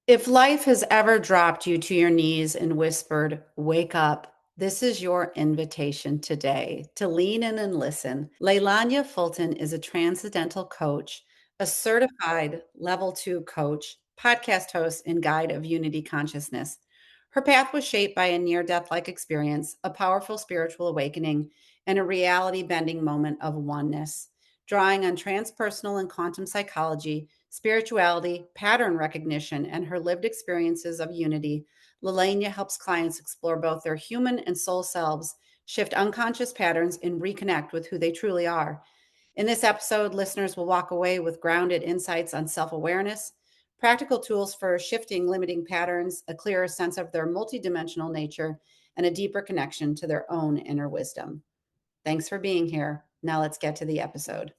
If life has ever dropped you to your knees and whispered, "Wake up," this is your invitation today to lean in and listen. LeLanea Fulton is a transcendental coach, a certified level 2 coach, podcast host, and guide of unity consciousness. Her path was shaped by a near death like experience, a powerful spiritual awakening, and a reality bending moment of oneness. Drawing on transpersonal and quantum psychology, spirituality, pattern recognition, and her lived experiences of unity, LeLanea helps clients explore both their human and soul selves, shift unconscious patterns, and reconnect with who they truly are. In this episode, listeners will walk away with grounded insights on self awareness, practical tools for shifting limiting patterns, a clearer sense of their multidimensional nature, and a deeper connection to their own inner wisdom. Thanks for being here. Now let's get to the episode.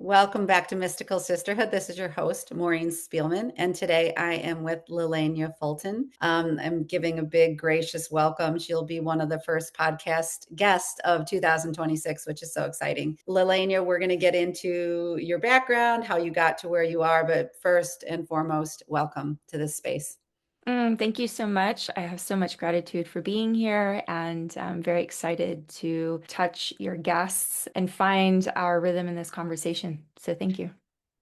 Welcome back to Mystical Sisterhood. This is your host, Maureen Spielman, and today I am with LeLanea Fulton. I'm giving a big, gracious welcome. She'll be one of the first podcast guests of 2026, which is so exciting. LeLanea, we're going to get into your background, how you got to where you are, but first and foremost, welcome to this space. Thank you so much. I have so much gratitude for being here, and I'm very excited to touch your guests and find our rhythm in this conversation. So thank you.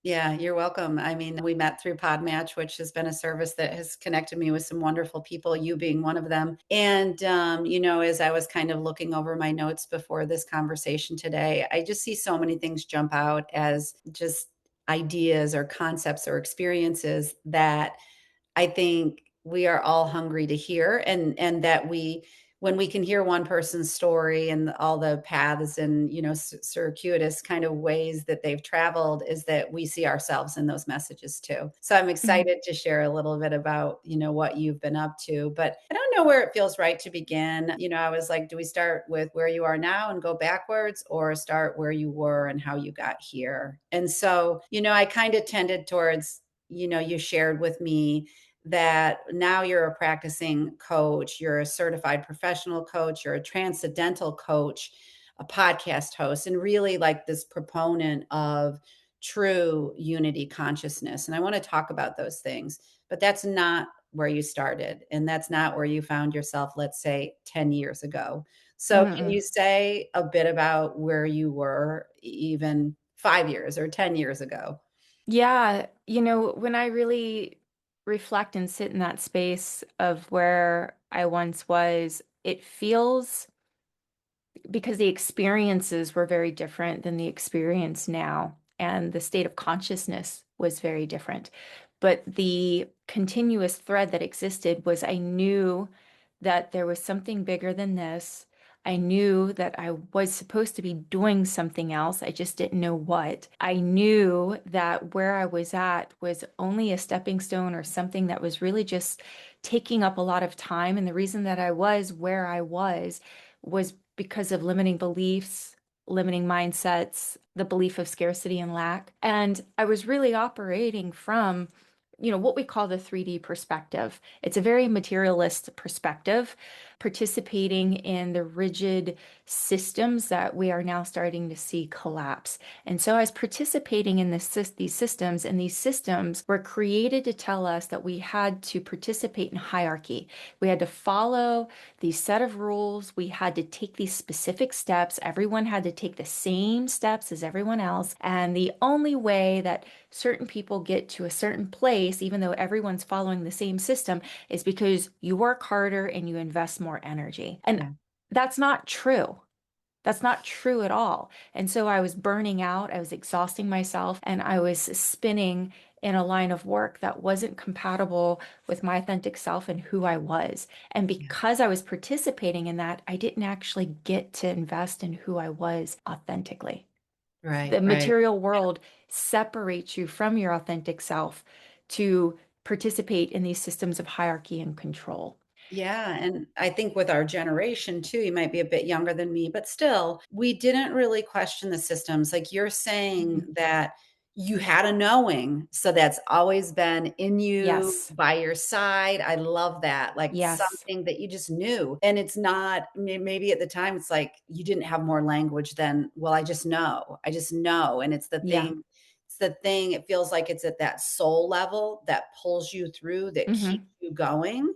Yeah, you're welcome. I mean, we met through Podmatch, which has been a service that has connected me with some wonderful people, you being one of them. And, as I was kind of looking over my notes before this conversation today, I just see so many things jump out as just ideas or concepts or experiences that I think we are all hungry to hear, and that we when we can hear one person's story and all the paths and circuitous kind of ways that they've traveled, is that we see ourselves in those messages too. So I'm Mhm. excited to share a little bit about what you've been up to, but I don't know where it feels right to begin. I was like, do we start with where you are now and go backwards, or start where you were and how you got here? And so I kind of tended towards, you shared with me that now you're a practicing coach, you're a certified professional coach, you're a transcendental coach, a podcast host, and really like this proponent of true unity consciousness. And I want to talk about those things, but that's not where you started. And that's not where you found yourself, let's say 10 years ago. So, can Mm-mm. you say a bit about where you were even 5 years or 10 years ago? Yeah, when I really reflect and sit in that space of where I once was, it feels because the experiences were very different than the experience now, and the state of consciousness was very different. But the continuous thread that existed was I knew that there was something bigger than this. I knew that I was supposed to be doing something else. I just didn't know what. I knew that where I was at was only a stepping stone or something that was really just taking up a lot of time. And the reason that I was where I was because of limiting beliefs, limiting mindsets, the belief of scarcity and lack. And I was really operating from, what we call the 3D perspective. It's a very materialist perspective, participating in the rigid systems that we are now starting to see collapse. And so I was participating in these systems, and these systems were created to tell us that we had to participate in hierarchy. We had to follow these set of rules. We had to take these specific steps. Everyone had to take the same steps as everyone else. And the only way that certain people get to a certain place, even though everyone's following the same system, is because you work harder and you invest more energy. And Yeah. that's not true. That's not true at all. And so I was burning out, I was exhausting myself, and I was spinning in a line of work that wasn't compatible with my authentic self and who I was. And Yeah. because I was participating in that, I didn't actually get to invest in who I was authentically. Right, The right. material world separates you from your authentic self to participate in these systems of hierarchy and control. Yeah, and I think with our generation too, you might be a bit younger than me, but still, we didn't really question the systems. Like you're saying Mhm. that you had a knowing. So that's always been in you, Yes. by your side. I love that. Like Yes. something that you just knew. And it's not, maybe at the time, it's like you didn't have more language than, well, I just know. I just know. And it's the Yeah. thing. It's the thing. It feels like it's at that soul level that pulls you through, that keeps Mm-hmm. you going,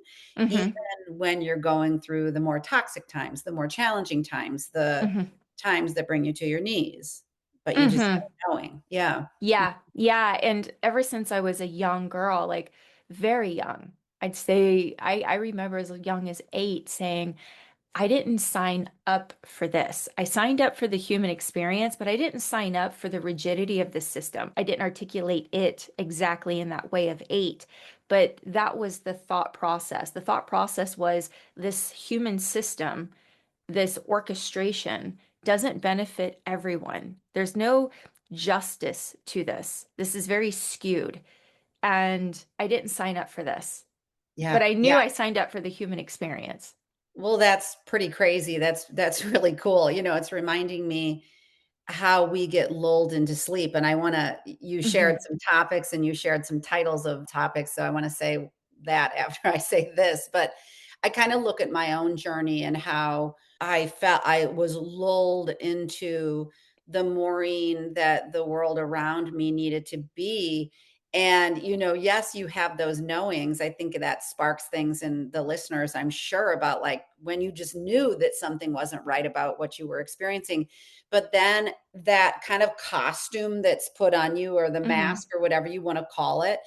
even Mm-hmm. when you're going through the more toxic times, the more challenging times, the Mm-hmm. times that bring you to your knees. But you just have Mm-hmm. a knowing. Yeah. Yeah. Yeah. And ever since I was a young girl, like very young, I'd say I remember as young as 8 saying, I didn't sign up for this. I signed up for the human experience, but I didn't sign up for the rigidity of the system. I didn't articulate it exactly in that way of 8, but that was the thought process. The thought process was this human system, this orchestration doesn't benefit everyone. There's no justice to this. This is very skewed. And I didn't sign up for this, but Yeah. I Yeah. knew I signed up for the human experience. Well, that's pretty crazy. That's really cool. It's reminding me how we get lulled into sleep. And I want to, you shared Hmm. some topics and you shared some titles of topics. So I want to say that after I say this, but I kind of look at my own journey and how I felt I was lulled into the Maureen that the world around me needed to be. And, yes, you have those knowings. I think that sparks things in the listeners, I'm sure, about like when you just knew that something wasn't right about what you were experiencing. But then that kind of costume that's put on you, or the Hmm. mask, or whatever you want to call it,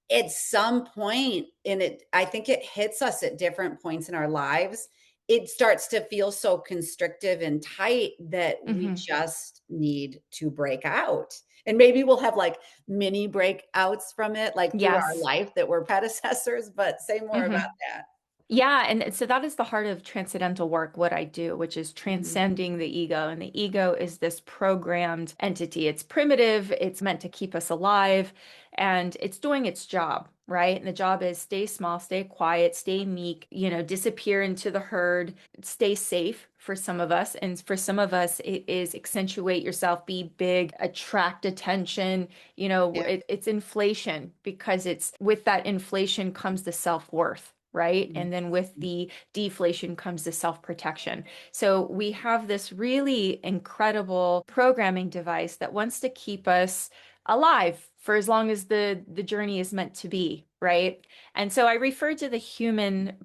at some point in it, I think it hits us at different points in our lives. It starts to feel so constrictive and tight that we Hmm. just need to break out. And maybe we'll have like mini breakouts from it, like through our Yes. life that were predecessors, but say more Hmm. about that. Yeah, and so that is the heart of transcendental work, what I do, which is Mhm. transcending the ego. And the ego is this programmed entity. It's primitive, it's meant to keep us alive, and it's doing its job, right? And the job is stay small, stay quiet, stay meek, disappear into the herd, stay safe for some of us. And for some of us, it is accentuate yourself, be big, attract attention. Yeah. It's inflation because it's with that inflation comes the self-worth. Right. Mhm. And then with the deflation comes the self-protection. So we have this really incredible programming device that wants to keep us alive for as long as the journey is meant to be, right? And so I refer to the human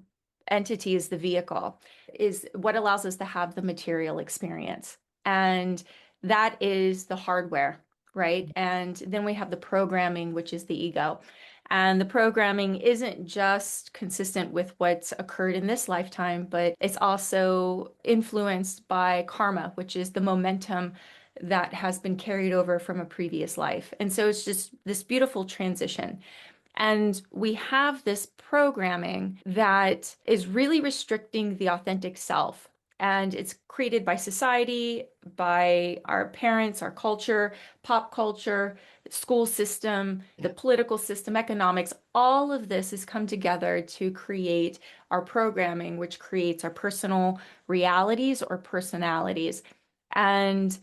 entity as the vehicle, is what allows us to have the material experience. And that is the hardware, right? And then we have the programming, which is the ego. And the programming isn't just consistent with what's occurred in this lifetime, but it's also influenced by karma, which is the momentum that has been carried over from a previous life. And so it's just this beautiful transition. And we have this programming that is really restricting the authentic self. And it's created by society, by our parents, our culture, pop culture, school system, the Yeah. political system, economics. All of this has come together to create our programming, which creates our personal realities or personalities. And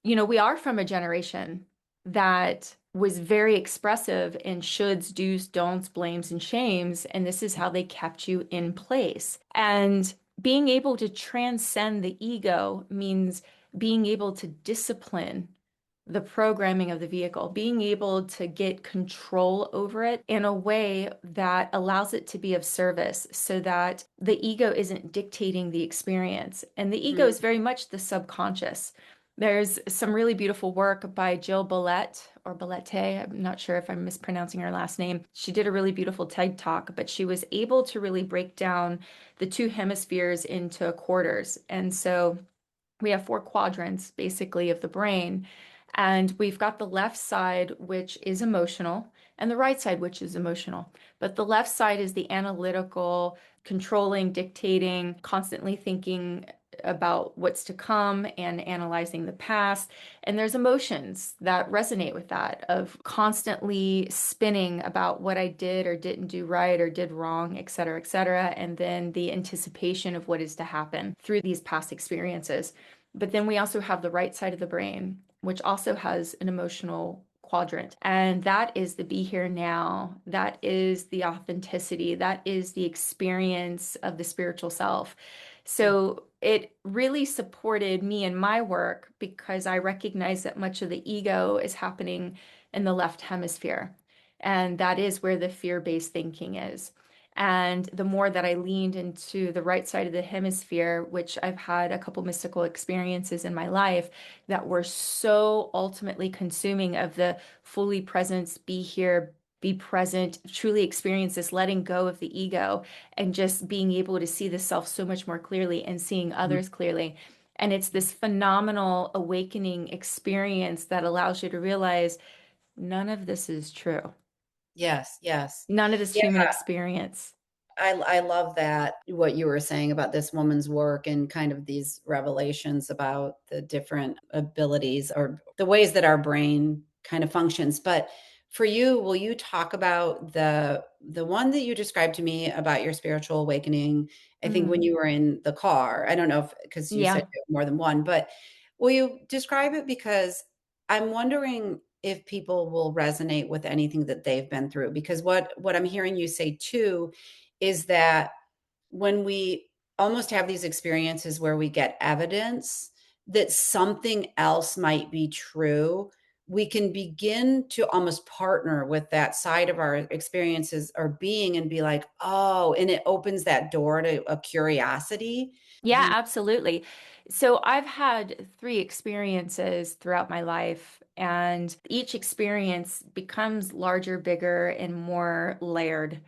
we are from a generation that was very expressive in shoulds, do's, don'ts, blames, and shames. And this is how they kept you in place. And being able to transcend the ego means being able to discipline the programming of the vehicle, being able to get control over it in a way that allows it to be of service so that the ego isn't dictating the experience. And the ego Mhm. is very much the subconscious. There's some really beautiful work by Jill Bollett or Bollette. I'm not sure if I'm mispronouncing her last name. She did a really beautiful TED talk, but she was able to really break down the two hemispheres into quarters. And so we have 4 quadrants basically of the brain. And we've got the left side, which is emotional, and the right side, which is emotional. But the left side is the analytical, controlling, dictating, constantly thinking about what's to come and analyzing the past. And there's emotions that resonate with that of constantly spinning about what I did or didn't do right or did wrong, et cetera, et cetera. And then the anticipation of what is to happen through these past experiences. But then we also have the right side of the brain, which also has an emotional quadrant. And that is the be here now. That is the authenticity. That is the experience of the spiritual self. So it really supported me in my work because I recognize that much of the ego is happening in the left hemisphere. And that is where the fear-based thinking is. And the more that I leaned into the right side of the hemisphere, which I've had a couple mystical experiences in my life that were so ultimately consuming of the fully presence, be here, be present, truly experience this letting go of the ego and just being able to see the self so much more clearly and seeing Mhm. others clearly. And it's this phenomenal awakening experience that allows you to realize none of this is true. Yes, yes. None of this Yeah, human experience. I love that, what you were saying about this woman's work and kind of these revelations about the different abilities or the ways that our brain kind of functions. But for you, will you talk about the one that you described to me about your spiritual awakening? I think when Mm, you were in the car. I don't know if because you said yeah. you have more than one, but will you describe it? Because I'm wondering if people will resonate with anything that they've been through. Because what I'm hearing you say too is that when we almost have these experiences where we get evidence that something else might be true, we can begin to almost partner with that side of our experiences or being and be like, oh, and it opens that door to a curiosity. Do Yeah, you? absolutely. So I've had three experiences throughout my life, and each experience becomes larger, bigger, and more layered.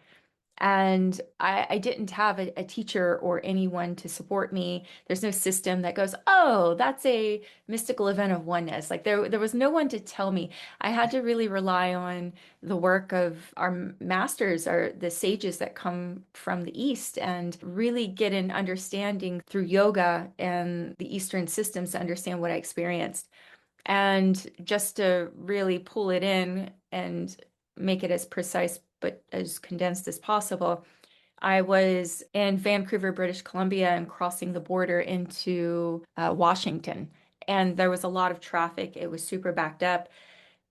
And I didn't have a teacher or anyone to support me. There's no system that goes, oh, that's a mystical event of oneness. Like there was no one to tell me. I had to really rely on the work of our masters, or the sages that come from the East, and really get an understanding through yoga and the Eastern systems to understand what I experienced. And just to really pull it in and make it as precise but as condensed as possible, I was in Vancouver, British Columbia, and crossing the border into Washington. And there was a lot of traffic. It was super backed up.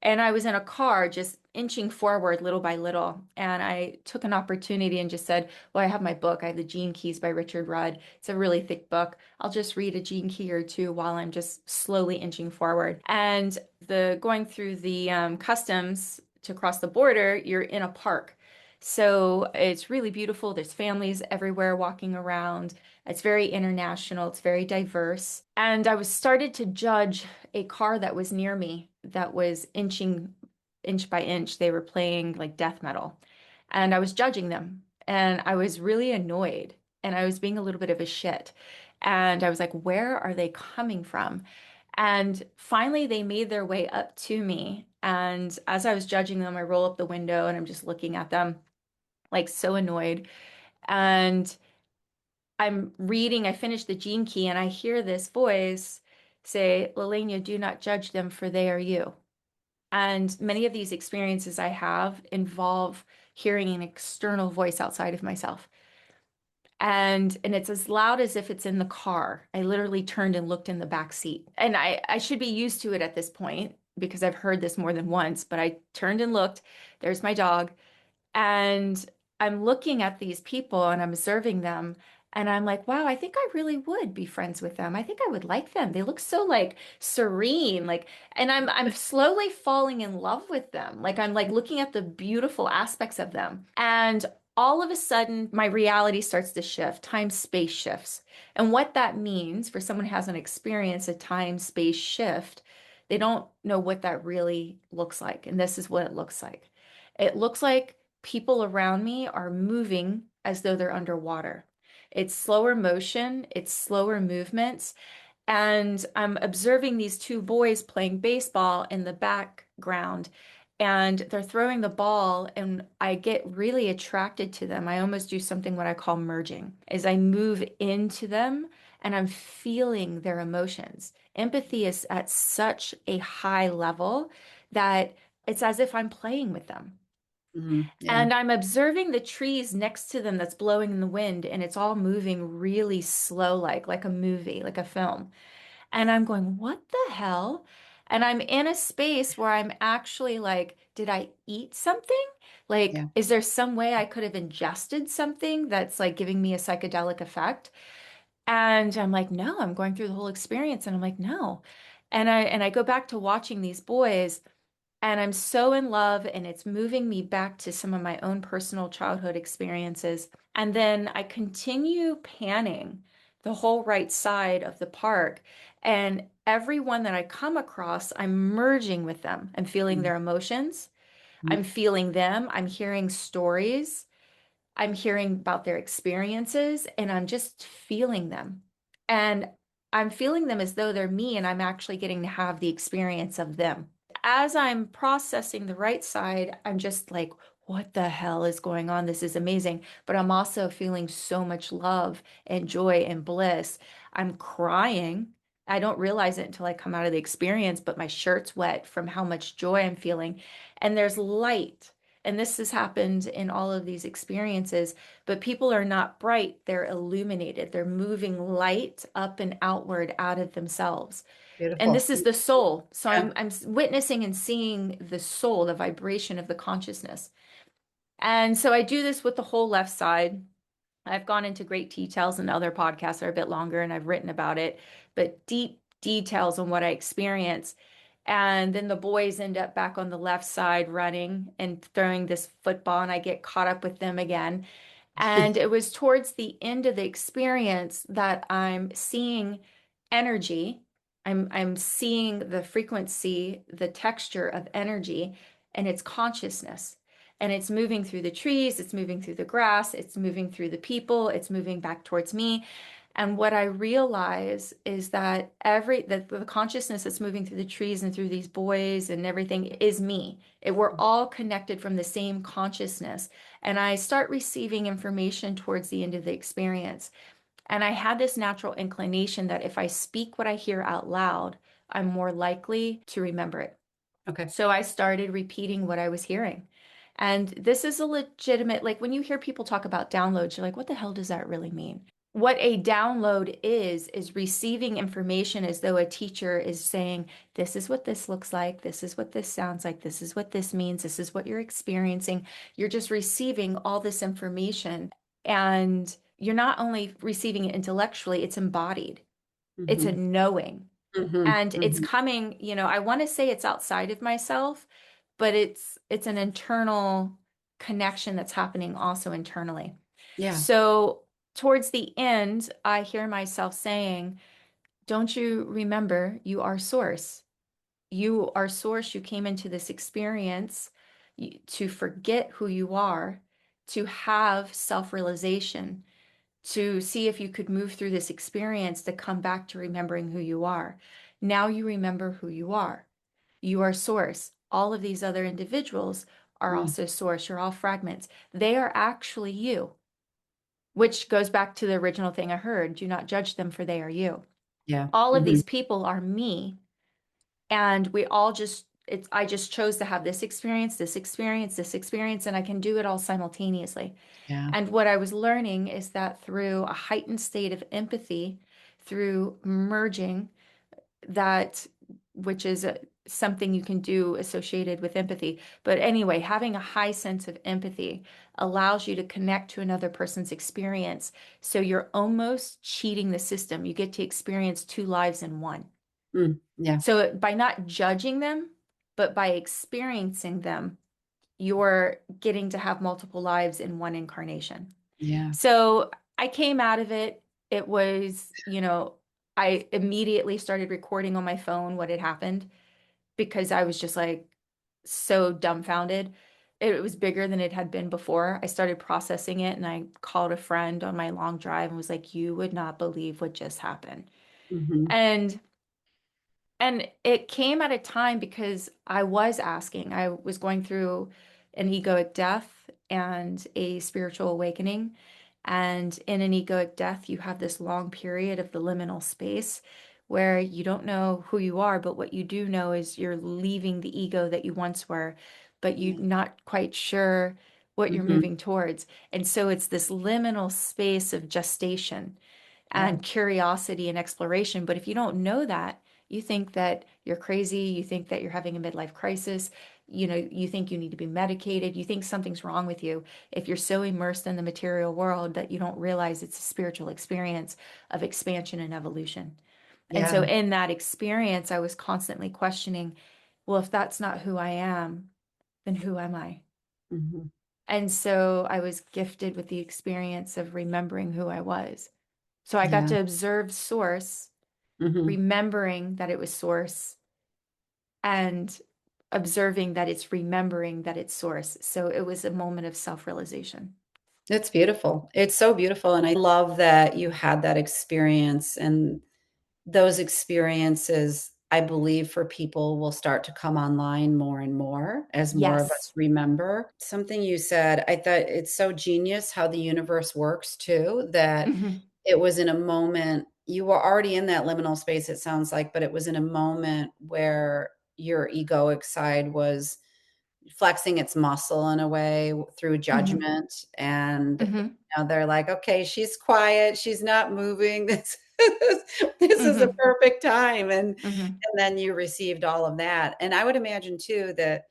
And I was in a car just inching forward little by little. And I took an opportunity and just said, well, I have my book. I have the Gene Keys by Richard Rudd. It's a really thick book. I'll just read a gene key or two while I'm just slowly inching forward. And the going through the customs to cross the border, you're in a park. So it's really beautiful. There's families everywhere walking around. It's very international. It's very diverse. And I was started to judge a car that was near me that was inching inch by inch. They were playing like death metal. And I was judging them. And I was really annoyed. And I was being a little bit of a shit. And I was like, where are they coming from? And finally, they made their way up to me. And as I was judging them, I roll up the window and I'm just looking at them, like so annoyed. And I'm reading, I finished the Gene Key, and I hear this voice say, LeLanea, do not judge them, for they are you. And many of these experiences I have involve hearing an external voice outside of myself. And it's as loud as if it's in the car. I literally turned and looked in the back seat. And I should be used to it at this point because I've heard this more than once, but I turned and looked. There's my dog. And I'm looking at these people and I'm observing them. And I'm like, wow, I think I really would be friends with them. I think I would like them. They look so like serene, like, and I'm slowly falling in love with them. Like I'm like looking at the beautiful aspects of them. And all of a sudden, my reality starts to shift. Time space shifts. And what that means for someone who hasn't experienced a time space shift, they don't know what that really looks like. And this is what it looks like. It looks like people around me are moving as though they're underwater. It's slower motion, it's slower movements, and I'm observing these two boys playing baseball in the background, and they're throwing the ball, and I get really attracted to them. I almost do something what I call merging, is I move into them and I'm feeling their emotions. Empathy is at such a high level that it's as if I'm playing with them. Mhm, yeah. And I'm observing the trees next to them that's blowing in the wind, and it's all moving really slow, like a movie, like a film. And I'm going, what the hell? And I'm in a space where I'm actually like, did I eat something? Like, Yeah. is there some way I could have ingested something that's like giving me a psychedelic effect? And I'm like, no, I'm going through the whole experience. And I'm like, no. And I go back to watching these boys, and I'm so in love, and it's moving me back to some of my own personal childhood experiences. And then I continue panning the whole right side of the park. And everyone that I come across, I'm merging with them. I'm feeling Mm, their emotions. mm, I'm feeling them. I'm hearing stories. I'm hearing about their experiences, and I'm just feeling them. And I'm feeling them as though they're me, and I'm actually getting to have the experience of them. As I'm processing the right side, I'm just like, what the hell is going on? This is amazing. But I'm also feeling so much love and joy and bliss. I'm crying. I don't realize it until I come out of the experience, but my shirt's wet from how much joy I'm feeling. And there's light. And this has happened in all of these experiences, but people are not bright. They're illuminated. They're moving light up and outward out of themselves. And beautiful. this is the soul. So Yeah. I'm witnessing and seeing the soul, the vibration of the consciousness. And so I do this with the whole left side. I've gone into great details in other podcasts that are a bit longer, and I've written about it, but deep details on what I experience. And then the boys end up back on the left side running and throwing this football, and I get caught up with them again. And it was towards the end of the experience that I'm seeing energy. I'm seeing the frequency, the texture of energy, and it's consciousness. And it's moving through the trees, it's moving through the grass, it's moving through the people, it's moving back towards me. And what I realize is that the consciousness that's moving through the trees and through these boys and everything is me. We're all connected from the same consciousness. And I start receiving information towards the end of the experience. And I had this natural inclination that if I speak what I hear out loud, I'm more likely to remember it. Okay. So I started repeating what I was hearing. And this is a legitimate, like when you hear people talk about downloads, you're like, what the hell does that really mean? What a download is receiving information as though a teacher is saying, this is what this looks like, this is what this sounds like, this is what this means, this is what you're experiencing. You're just receiving all this information, and you're not only receiving it intellectually, it's embodied. It's a Hmm. knowing. Hmm. And it's Hmm. coming, I want to say it's outside of myself, but it's an internal connection that's happening also internally. Yeah. So towards the end, I hear myself saying, don't you remember you are source? You are source. You came into this experience to forget who you are, to have self-realization, to see if you could move through this experience to come back to remembering who you are. Now you remember who you are. You are source. All of these other individuals are Mm. also source. You're all fragments. They are actually you, which goes back to the original thing I heard. Do not judge them, for they are you. Yeah. All of Hmm. these people are me, and we all just I just chose to have this experience, this experience, this experience, and I can do it all simultaneously. Yeah. And what I was learning is that through a heightened state of empathy, through merging, that which is something you can do associated with empathy. But anyway, having a high sense of empathy allows you to connect to another person's experience. So you're almost cheating the system. You get to experience two lives in one. Mm. Yeah. So by not judging them, but by experiencing them, you're getting to have multiple lives in one incarnation. Yeah. So I came out of it. It was, I immediately started recording on my phone what had happened because I was just like so dumbfounded. It was bigger than it had been before. I started processing it, and I called a friend on my long drive and was like, you would not believe what just happened. Hmm. And it came at a time because I was asking. I was going through an egoic death and a spiritual awakening. And in an egoic death, you have this long period of the liminal space where you don't know who you are, but what you do know is you're leaving the ego that you once were, but you're Yeah. not quite sure what you're Hmm. moving towards. And so it's this liminal space of gestation Yeah. and curiosity and exploration. But if you don't know that, You think that you're crazy. You think that you're having a midlife crisis. You think you need to be medicated. You think something's wrong with you if you're so immersed in the material world that you don't realize it's a spiritual experience of expansion and evolution. And so Yeah. in that experience, I was constantly questioning, well, if that's not who I am, then who am I? Hmm. And so I was gifted with the experience of remembering who I was. So I got Yeah. to observe source, Hmm. remembering that it was source, and observing that it's remembering that it's source. So it was a moment of self-realization. It's beautiful. It's so beautiful. And I love that you had that experience. And those experiences, I believe, for people will start to come online more and more as more of us Yes. remember. Something you said, I thought it's so genius how the universe works too, that Hmm. it was in a moment, you were already in that liminal space, it sounds like, but it was in a moment where your egoic side was flexing its muscle in a way through Hmm. judgment. And Hmm. they're like, okay, she's quiet, she's not moving. This is a Hmm. perfect time. Hmm. And then you received all of that. And I would imagine too that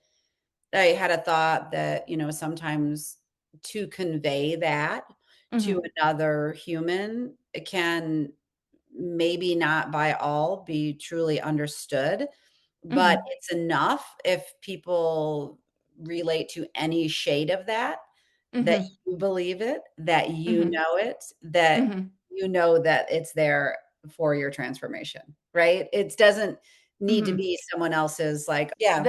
I had a thought that, sometimes to convey that to Hmm. another human, it can maybe not by all be truly understood, but Hmm. it's enough if people relate to any shade of that, that Hmm. you believe it, that you Hmm. know it, that Hmm. you know that it's there for your transformation, right? It doesn't need to Hmm. be someone else's like, yeah,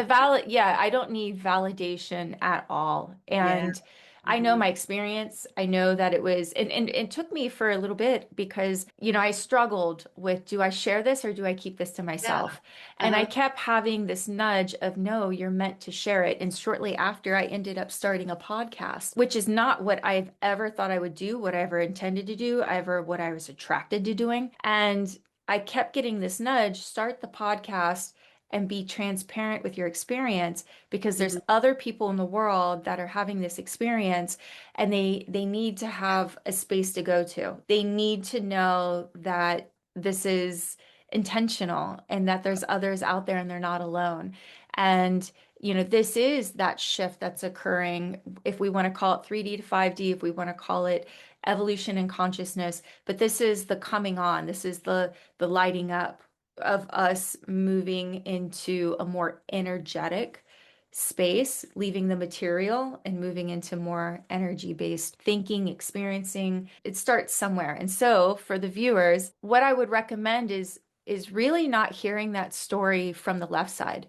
Yeah, I don't need validation at all. yeah. And I know Mhm. my experience. I know that it was, and it took me for a little bit because, I struggled with, do I share this or do I keep this to Yeah. myself? And I Uh-huh. kept having this nudge of, no, you're meant to share it. And shortly after, I ended up starting a podcast, which is not what I've ever thought I would do, what I ever intended to do, ever what I was attracted to doing. And I kept getting this nudge, start the podcast and be transparent with your experience because there's Mhm. other people in the world that are having this experience and they need to have a space to go to. They need to know that this is intentional and that there's others out there and they're not alone. And this is that shift that's occurring, if we want to call it 3D to 5D, if we want to call it evolution and consciousness, but this is the coming on. This is the lighting up of us moving into a more energetic space, leaving the material and moving into more energy-based thinking, experiencing. It starts somewhere. And so for the viewers, what I would recommend is really not hearing that story from the left side.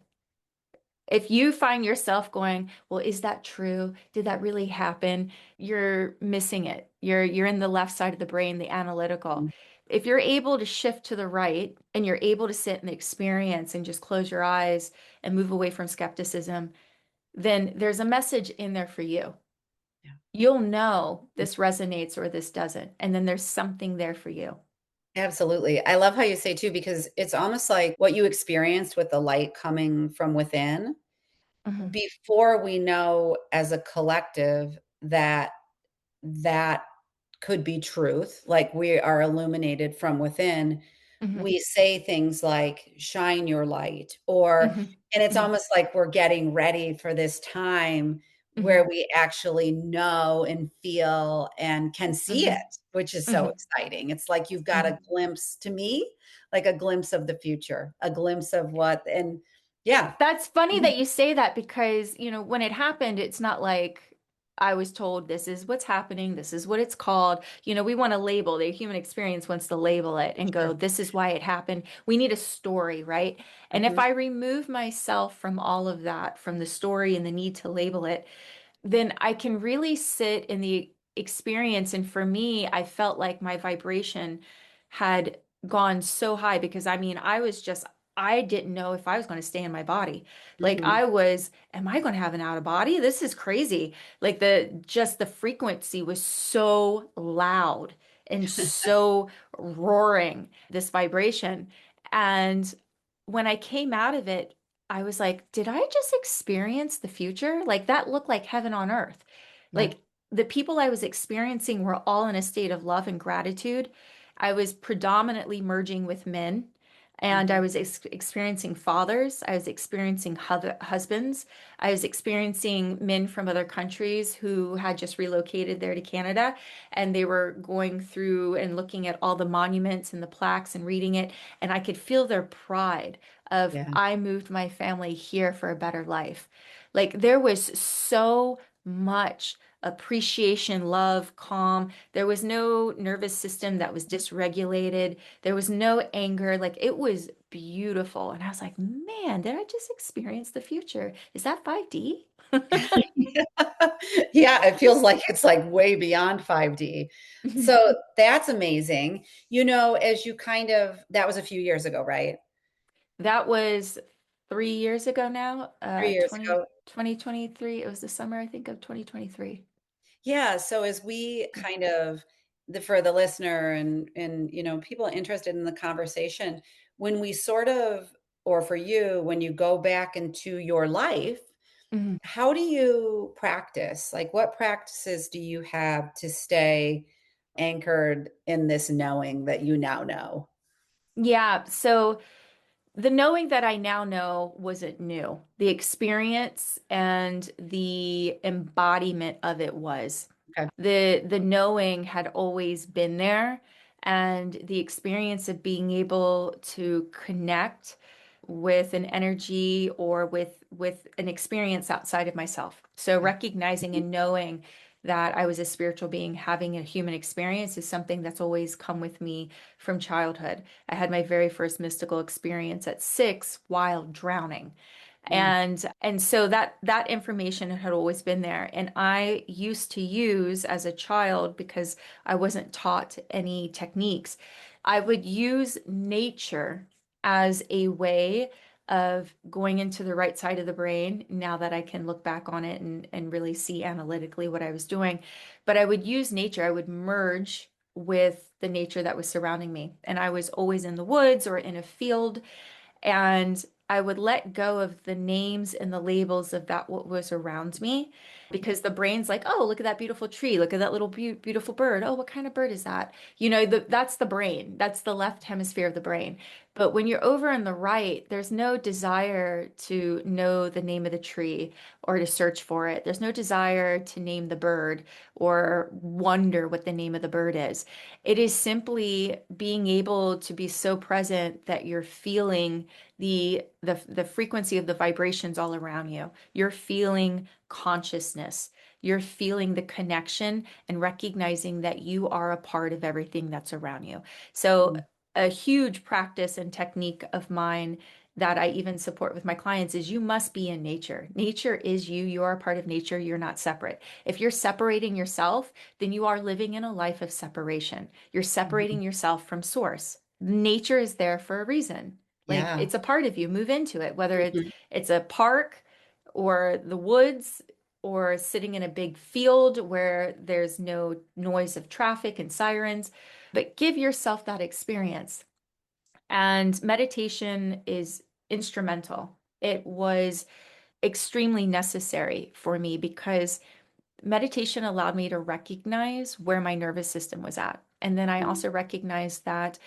If you find yourself going, well, is that true? Did that really happen? You're missing it. You're in the left side of the brain, the analytical. Mhm. If you're able to shift to the right and you're able to sit and experience and just close your eyes and move away from skepticism, then there's a message in there for you. Yeah. You'll know this resonates or this doesn't. And then there's something there for you. Absolutely. I love how you say too, because it's almost like what you experienced with the light coming from within. Hmm. Before we know as a collective that that could be truth, like we are illuminated from within, Hmm. we say things like shine your light, or Hmm. and it's Hmm. almost like we're getting ready for this time Hmm. where we actually know and feel and can see it, Hmm. which is so Hmm. exciting. It's like you've got a Hmm. glimpse, to me, like a glimpse of the future, a glimpse of what, and yeah. That's funny Mhm. that you say that because, when it happened, it's not like I was told this is what's happening, this is what it's called. We want to label, the human experience wants to label it and go, Sure. this is why it happened. We need a story, right? And if Mhm. I remove myself from all of that, from the story and the need to label it, then I can really sit in the experience. And for me, I felt like my vibration had gone so high because I didn't know if I was going to stay in my body. Like Mhm. am I going to have an out of body? This is crazy. Like just the frequency was so loud and so roaring, this vibration. And when I came out of it, I was like, did I just experience the future? Like that looked like heaven on earth. Yeah. Like the people I was experiencing were all in a state of love and gratitude. I was predominantly merging with men. And I Mhm. was experiencing fathers, I was experiencing husbands, I was experiencing men from other countries who had just relocated there to Canada, and they were going through and looking at all the monuments and the plaques and reading it, and I could feel their pride of Yeah. I moved my family here for a better life. Like there was so much appreciation, love, calm. There was no nervous system that was dysregulated. There was no anger. Like it was beautiful. And I was like, man, did I just experience the future? Is that 5D? Yeah, it feels like it's like way beyond 5D. So that's amazing. As you that was a few years ago, right? That was 3 years ago now, 3 years ago. 2023. It was the summer, I think, of 2023. Yeah, so as we for the listener and people interested in the conversation, when we sort of or for you, when you go back into your life, Mhm. how do you practice? Like what practices do you have to stay anchored in this knowing that you now know? Yeah, so the knowing that I now know wasn't new. The experience and the embodiment of it was. Okay. The knowing had always been there, and the experience of being able to connect with an energy or with an experience outside of myself. So Yeah. recognizing Mhm. and knowing that I was a spiritual being having a human experience is something that's always come with me from childhood. I had my very first mystical experience at 6 while drowning. Mm. And so that information had always been there. And I used to use as a child, because I wasn't taught any techniques, I would use nature as a way of going into the right side of the brain now that I can look back on it and really see analytically what I was doing. But I would use nature, I would merge with the nature that was surrounding me. And I was always in the woods or in a field, and I would let go of the names and the labels of that what was around me, because the brain's like, oh, look at that beautiful tree, look at that little beautiful bird. Oh, what kind of bird is that? That's the brain. That's the left hemisphere of the brain. But when you're over in the right, there's no desire to know the name of the tree or to search for it. There's no desire to name the bird or wonder what the name of the bird is. It is simply being able to be so present that you're feeling the frequency of the vibrations all around you. You're feeling consciousness. You're feeling the connection and recognizing that you are a part of everything that's around you. So Mm. a huge practice and technique of mine that I even support with my clients is you must be in nature. Nature is you. You are a part of nature. You're not separate. If you're separating yourself, then you are living in a life of separation. You're separating Mhm. yourself from source. Nature is there for a reason. Like Yeah. it's a part of you. Move into it, whether Mhm. it's a park or the woods or sitting in a big field where there's no noise of traffic and sirens, but give yourself that experience. And meditation is instrumental. It was extremely necessary for me because meditation allowed me to recognize where my nervous system was at. And then I Mm. also recognized that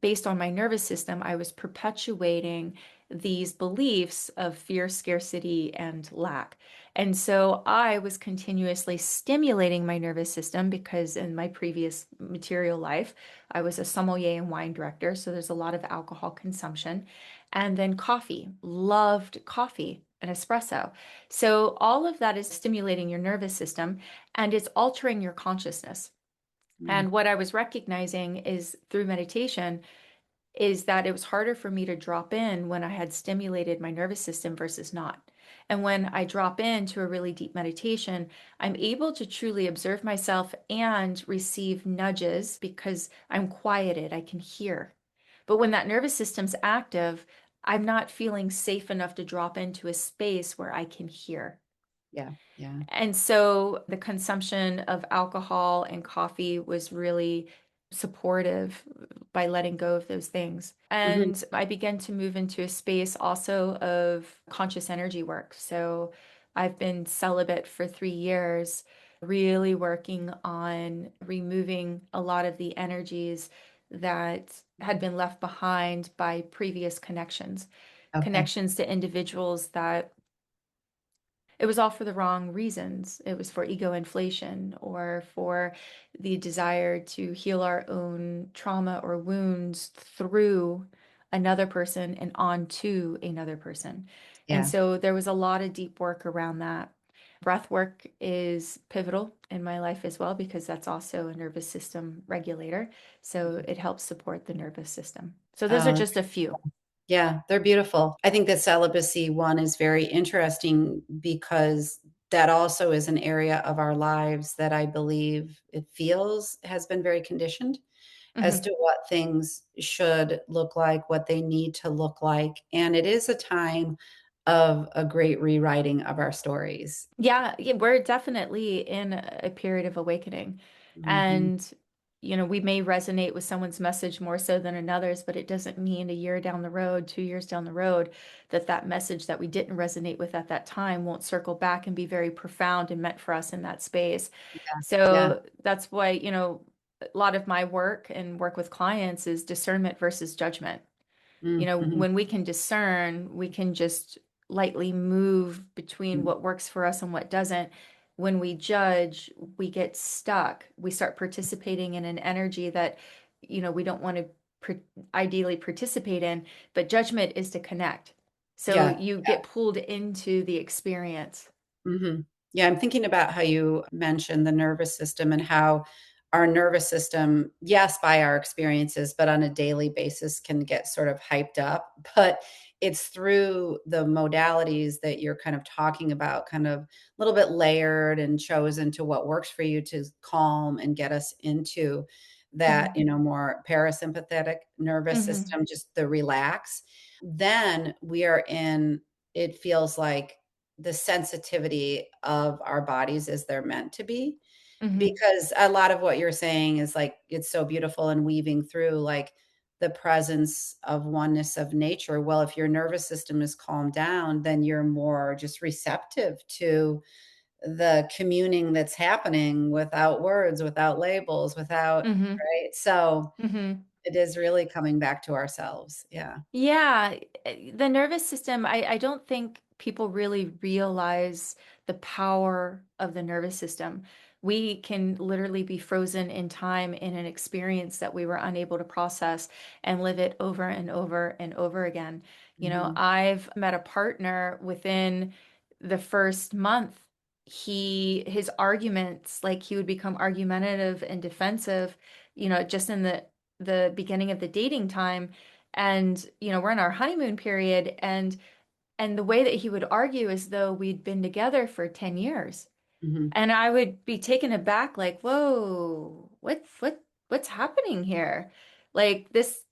based on my nervous system, I was perpetuating these beliefs of fear, scarcity, and lack. And so I was continuously stimulating my nervous system because in my previous material life, I was a sommelier and wine director. So there's a lot of alcohol consumption. And then coffee, loved coffee and espresso. So all of that is stimulating your nervous system and it's altering your consciousness. Mm. And what I was recognizing is through meditation is that it was harder for me to drop in when I had stimulated my nervous system versus not. And when I drop into a really deep meditation, I'm able to truly observe myself and receive nudges because I'm quieted, I can hear. But when that nervous system's active, I'm not feeling safe enough to drop into a space where I can hear. Yeah. Yeah. And so the consumption of alcohol and coffee was really supportive by letting go of those things. Mhm. And I began to move into a space also of conscious energy work. So I've been celibate for 3 years, really working on removing a lot of the energies that had been left behind by previous connections, Okay. connections to individuals that it was all for the wrong reasons. It was for ego inflation or for the desire to heal our own trauma or wounds through another person and onto another person. And Yeah. so there was a lot of deep work around that. Breath work is pivotal in my life as well because that's also a nervous system regulator. So it helps support the nervous system. So those are Oh, just a few. yeah, they're beautiful. I think the celibacy one is very interesting because that also is an area of our lives that I believe it feels has been very conditioned as Mhm. to what things should look like, what they need to look like. And it is a time of a great rewriting of our stories. Yeah, yeah, we're definitely in a period of awakening. Mhm. And, we may resonate with someone's message more so than another's, but it doesn't mean a year down the road, 2 years down the road, that that message that we didn't resonate with at that time won't circle back and be very profound and meant for us in that space. Yeah. Yeah. So that's why, a lot of my work and work with clients is discernment versus judgment. Mhm. When we can discern, we can just lightly move between Mhm. what works for us and what doesn't. When we judge, we get stuck. We start participating in an energy that, we don't want to ideally participate in, but judgment is to connect. So Yeah. you get pulled into the experience. Mhm. Yeah, I'm thinking about how you mentioned the nervous system and how our nervous system, yes, by our experiences, but on a daily basis can get sort of hyped up. But it's through the modalities that you're kind of talking about, kind of a little bit layered and chosen to what works for you to calm and get us into that, Hmm. more parasympathetic nervous Hmm. system, just the relax. Then we are in, it feels like the sensitivity of our bodies as they're meant to be. Hmm. Because a lot of what you're saying is like, it's so beautiful and weaving through like the presence of oneness of nature. Well, if your nervous system is calmed down, then you're more just receptive to the communing that's happening without words, without labels, without, Hmm. right? So Hmm. it is really coming back to ourselves. Yeah. Yeah, the nervous system, I don't think people really realize the power of the nervous system. We can literally be frozen in time in an experience that we were unable to process and live it over and over and over again. Mhm. I've met a partner within the first month. His arguments, like he would become argumentative and defensive, just in the beginning of the dating time and we're in our honeymoon period and the way that he would argue as though we'd been together for 10 years Mhm. and I would be taken aback like whoa what's happening here like this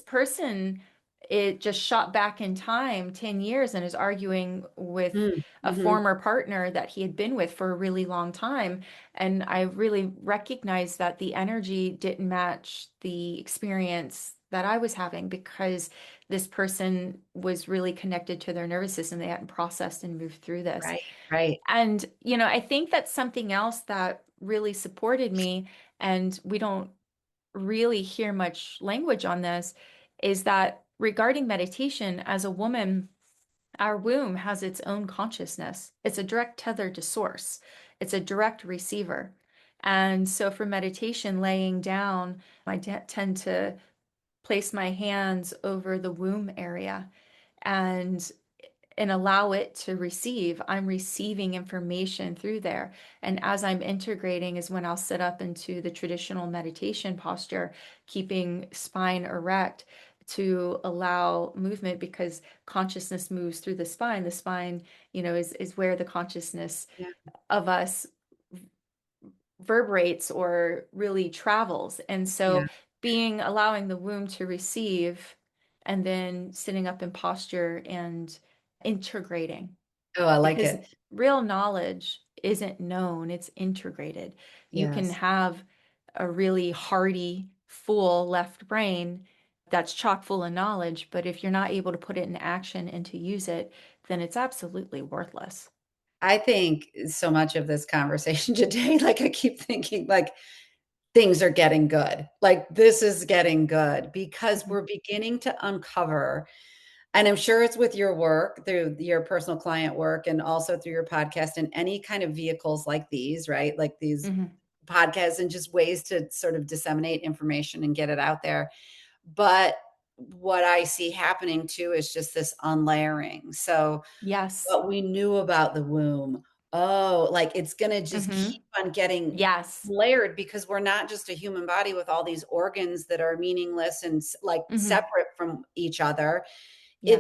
person it just shot back in time 10 years and is arguing with Mm. a Mhm. former partner that he had been with for a really long time and I really recognized that the energy didn't match the experience that I was having because this person was really connected to their nervous system. They hadn't processed and moved through this. Right. Right. And, I think that's something else that really supported me. And we don't really hear much language on this is that regarding meditation, as a woman, our womb has its own consciousness. It's a direct tether to source, it's a direct receiver. And so for meditation, laying down, I tend to place my hands over the womb area and allow it to receive. I'm receiving information through there. And as I'm integrating is when I'll sit up into the traditional meditation posture, keeping spine erect to allow movement because consciousness moves through the spine. The spine, is where the consciousness Yeah. of us reverberates or really travels. And Yeah. so allowing the womb to receive and then sitting up in posture and integrating Oh, I like because it. real knowledge isn't known, it's integrated. You can Yes. have a really hearty, full left brain that's chock full of knowledge, but if you're not able to put it in action and to use it, then it's absolutely worthless. I think so much of this conversation today, like I keep thinking, like things are getting good. Like this is getting good because Mhm. we're beginning to uncover, and I'm sure it's with your work, through your personal client work, and also through your podcast and any kind of vehicles like these, right? Like these Mhm. podcasts and just ways to sort of disseminate information and get it out there. But what I see happening too is just this unlayering. So Yes. what we knew about the womb, oh, like it's going to just Hmm. keep on getting Yes. layered because we're not just a human body with all these organs that are meaningless and like Hmm. separate from each other. Yeah.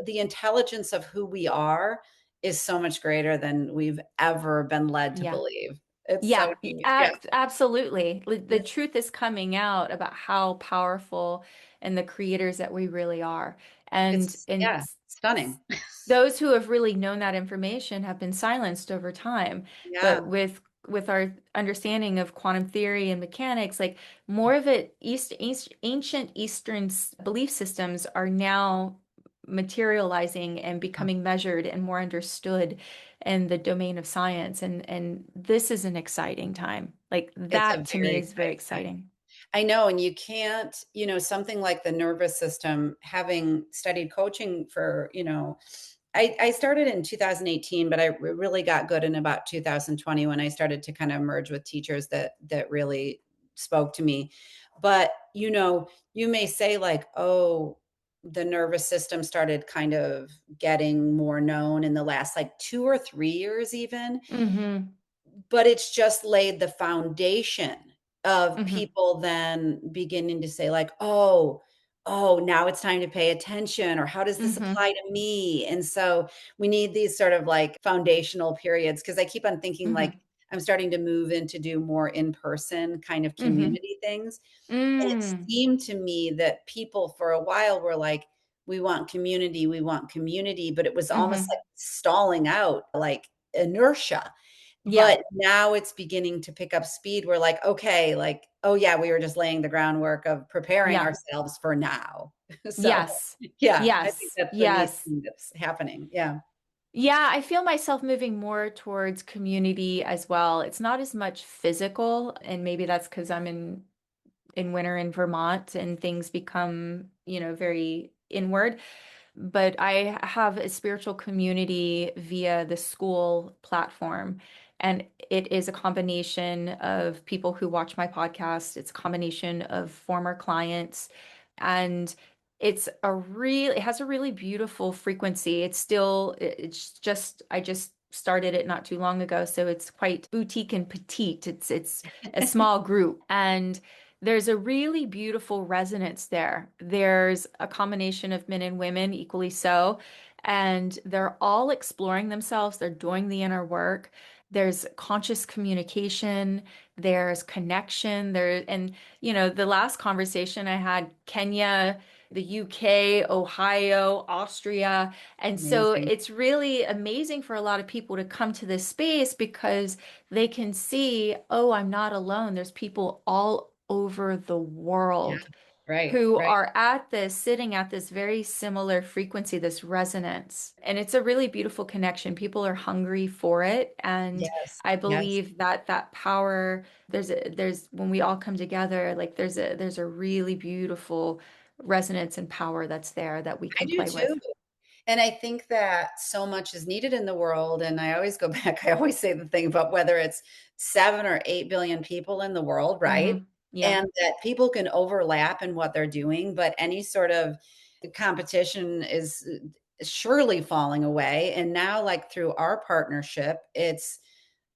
The intelligence of who we are is so much greater than we've ever been led to Yeah. believe. It's so Yeah, neat. Yeah. absolutely. The Yeah. truth is coming out about how powerful and the creators that we really are. And Yeah, stunning. those who have really known that information have been silenced over time. But Yeah, with our understanding of quantum theory and mechanics, like more of it, ancient Eastern belief systems are now materializing and becoming measured and more understood in the domain of science. And this is an exciting time. Like it's a that to me very is very exciting time. exciting. I know, and you can't, something like the nervous system, having studied coaching for, I started in 2018, but I really got good in about 2020 when I started to kind of merge with teachers that really spoke to me. But, you may say like, oh, the nervous system started kind of getting more known in the last like 2 or 3 years even, Hmm. but it's just laid the foundation of Hmm. people then beginning to say like, now it's time to pay attention, or how does this Hmm. apply to me? And so we need these sort of like foundational periods, because I keep on thinking like Hmm. I'm starting to move into do more in-person kind of Hmm. community things. And it Mm. seemed to me that people for a while were like, we want community, but it was almost like Hmm. stalling out, like inertia. Yeah. But now it's beginning to pick up speed. We're like, okay, like, oh yeah, we were just laying the groundwork of preparing Yeah. ourselves for now. So Yes. yeah, I think Yes. that's the neat Yes. thing that's happening. Yeah. Yeah, I feel myself moving more towards community as well. It's not as much physical, and maybe that's because I'm in winter in Vermont and things become, very inward. But I have a spiritual community via the school platform. And it is a combination of people who watch my podcast. It's a combination of former clients. And it has a really beautiful frequency. I just started it not too long ago. So it's quite boutique and petite. It's a small group. And there's a really beautiful resonance there. There's a combination of men and women, equally so, and they're all exploring themselves. They're doing the inner work. There's conscious communication, there's connection, and the last conversation I had, Kenya, the UK, Ohio, Austria. And so Amazing. it's really amazing for a lot of people to come to this space because they can see, oh, I'm not alone. There's people all over the Yeah. world Right. who Right. are sitting at this very similar frequency, this resonance. And it's a really beautiful connection. People are hungry for it. And Yes. I Yes. believe that power, when we all come together, like there's a really beautiful resonance and power that's there that we I can do play too. with. And I think that so much is needed in the world. And I always go back, I always say the thing about whether it's 7 or 8 billion people in the world, right? Hmm. Yeah. And that people can overlap in what they're doing, but any sort of competition is surely falling away. And now, like through our partnership, it's,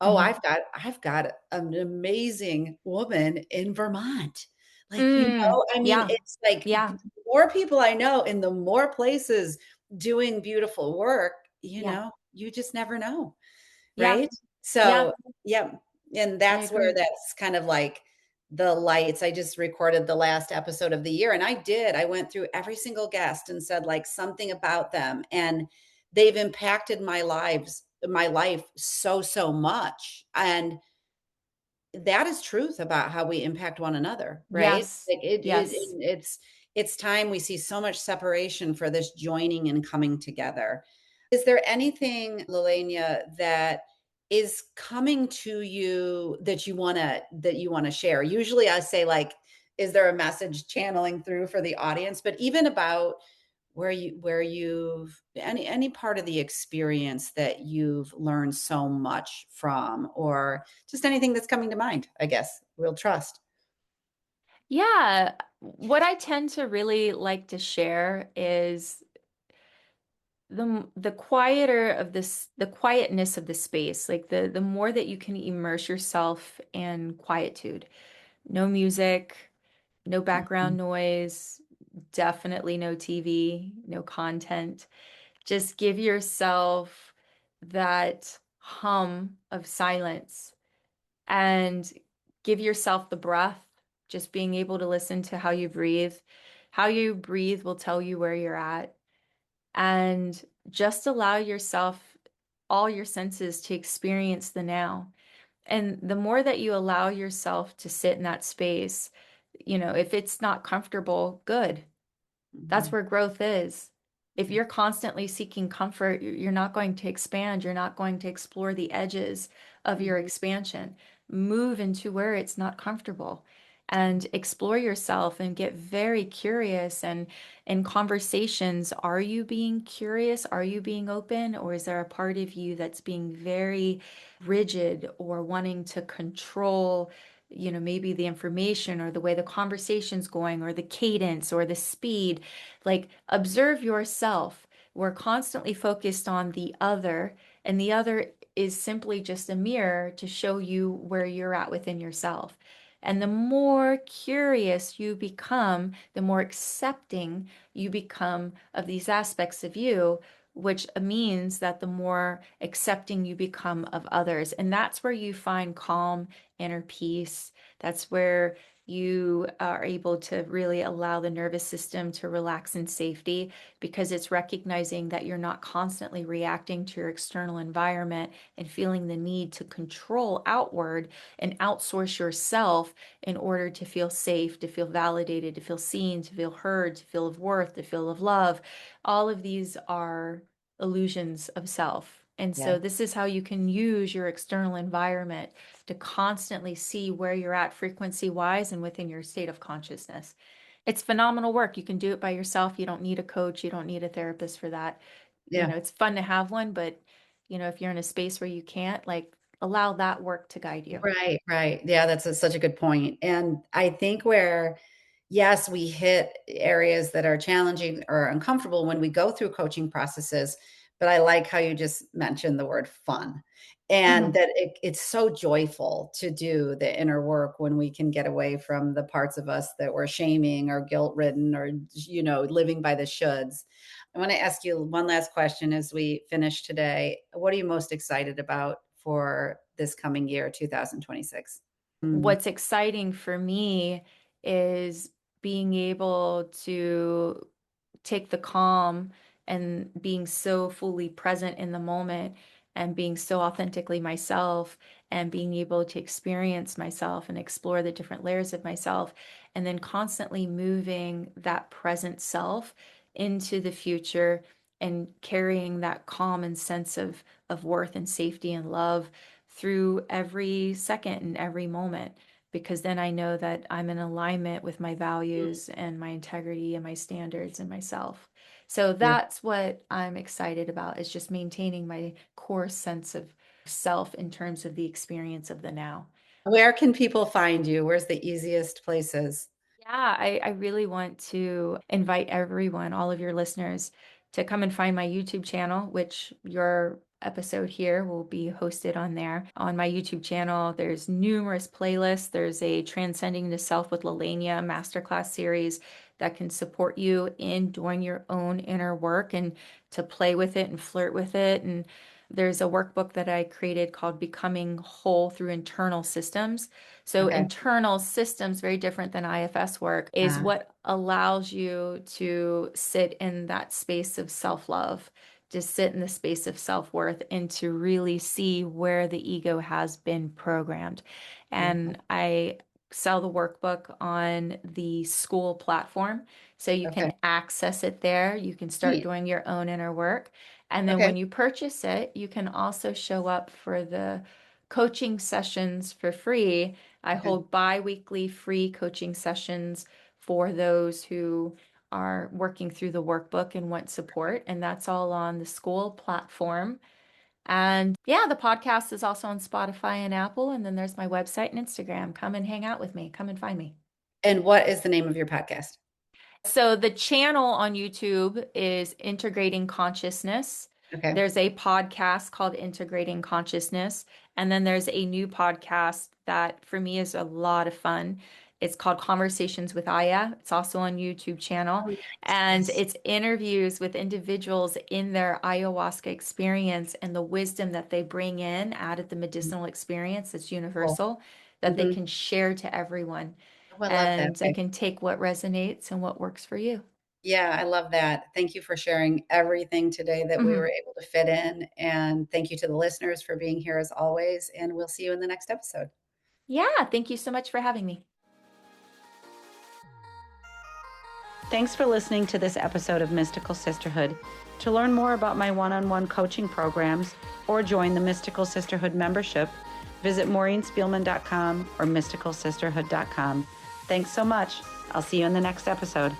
oh, Hmm. I've got an amazing woman in Vermont. Like, I mean, Yeah. it's like Yeah. the more people I know in the more places doing beautiful work, Yeah. you just never know, Yeah. right? Yeah. So, yeah, and I that's where agree. that's kind of like the lights. I just recorded the last episode of the year, and I went through every single guest and said like something about them, and they've impacted my life so much. And that is truth about how we impact one another, right? Yes. Like Yes. it's time we see so much separation for this joining and coming together. Is there anything, LeLanea, that is coming to you that you want to share? Usually I say like, is there a message channeling through for the audience? But even about where you've any part of the experience that you've learned so much from, or just anything that's coming to mind, I guess we'll trust. Yeah, what I tend to really like to share is the quieter of this, the quietness of the space, like the more that you can immerse yourself in quietude. No music, no background Mhm. noise, definitely no TV, no content. Just give yourself that hum of silence and give yourself the breath, just being able to listen to how you breathe. How you breathe will tell you where you're at. And just allow yourself, all your senses, to experience the now. And the more that you allow yourself to sit in that space, if it's not comfortable, good. That's Mhm. where growth is. If Yeah. you're constantly seeking comfort, you're not going to expand. You're not going to explore the edges of your Mhm. expansion. Move into where it's not comfortable and explore yourself and get very curious. And in conversations, are you being curious? Are you being open? Or is there a part of you that's being very rigid or wanting to control? Maybe the information or the way the conversation's going or the cadence or the speed. Like, observe yourself. We're constantly focused on the other, and the other is simply just a mirror to show you where you're at within yourself. And the more curious you become, the more accepting you become of these aspects of you, which means that the more accepting you become of others. And that's where you find calm, inner peace. That's where you are able to really allow the nervous system to relax in safety because it's recognizing that you're not constantly reacting to your external environment and feeling the need to control outward and outsource yourself in order to feel safe, to feel validated, to feel seen, to feel heard, to feel of worth, to feel of love. All of these are illusions of self. And Yeah. so, this is how you can use your external environment to constantly see where you're at frequency wise and within your state of consciousness. It's phenomenal work. You can do it by yourself. You don't need a coach. You don't need a therapist for that. Yeah. It's fun to have one, but if you're in a space where you can't, like, allow that work to guide you. Right, right. Yeah, that's such a good point. And I think where, yes, we hit areas that are challenging or uncomfortable when we go through coaching processes, but I like how you just mentioned the word fun, and Mhm. that it's so joyful to do the inner work when we can get away from the parts of us that we're shaming or guilt ridden or, living by the shoulds. I want to ask you one last question as we finish today. What are you most excited about for this coming year, 2026? Mm, What's exciting for me is being able to take the calm and being so fully present in the moment and being so authentically myself and being able to experience myself and explore the different layers of myself and then constantly moving that present self into the future and carrying that calm and sense of worth and safety and love through every second and every moment because then I know that I'm in alignment with my mm, values and my integrity and my standards and myself. So yeah. that's what I'm excited about is just maintaining my core sense of self in terms of the experience of the now. Where can people find you? Where's the easiest places? Yeah, I really want to invite everyone, all of your listeners, to come and find my YouTube channel, which your episode here will be hosted on there. On my YouTube channel, there's numerous playlists. There's a Transcending to Self with LeLanea masterclass series that can support you in doing your own inner work and to play with it and flirt with it. And there's a workbook that I created called Becoming Whole Through Internal Systems. So Okay. internal systems, very different than IFS work, is Uh, what allows you to sit in that space of self-love, to sit in the space of self-worth, and to really see where the ego has been programmed. Beautiful. And I sell the workbook on the school platform. So you Okay. can access it there. You can start Neat. doing your own inner work. And then Okay. when you purchase it, you can also show up for the coaching sessions for free. I Okay. hold bi-weekly free coaching sessions for those who are working through the workbook and want support. And that's all on the school platform. And yeah, the podcast is also on Spotify and Apple. And then there's my website and Instagram. Come and hang out with me. Come and find me. And what is the name of your podcast? So the channel on YouTube is Integrating Consciousness. Okay. There's a podcast called Integrating Consciousness. And then there's a new podcast that for me is a lot of fun. It's called Conversations with Aya. It's also on YouTube channel. Oh, And yes. it's interviews with individuals in their ayahuasca experience and the wisdom that they bring in out of the medicinal experience that's Cool. universal, that they Mm-hmm. can share to everyone. Oh, I love that. And I can take what resonates and what works for you. Yeah, I love that. Thank you for sharing everything today that we were Mhm. able to fit in. And thank you to the listeners for being here as always. And we'll see you in the next episode. Yeah, thank you so much for having me. Thanks for listening to this episode of Mystical Sisterhood. To learn more about my one-on-one coaching programs or join the Mystical Sisterhood membership, visit maureenspielman.com or mysticalsisterhood.com. Thanks so much. I'll see you in the next episode.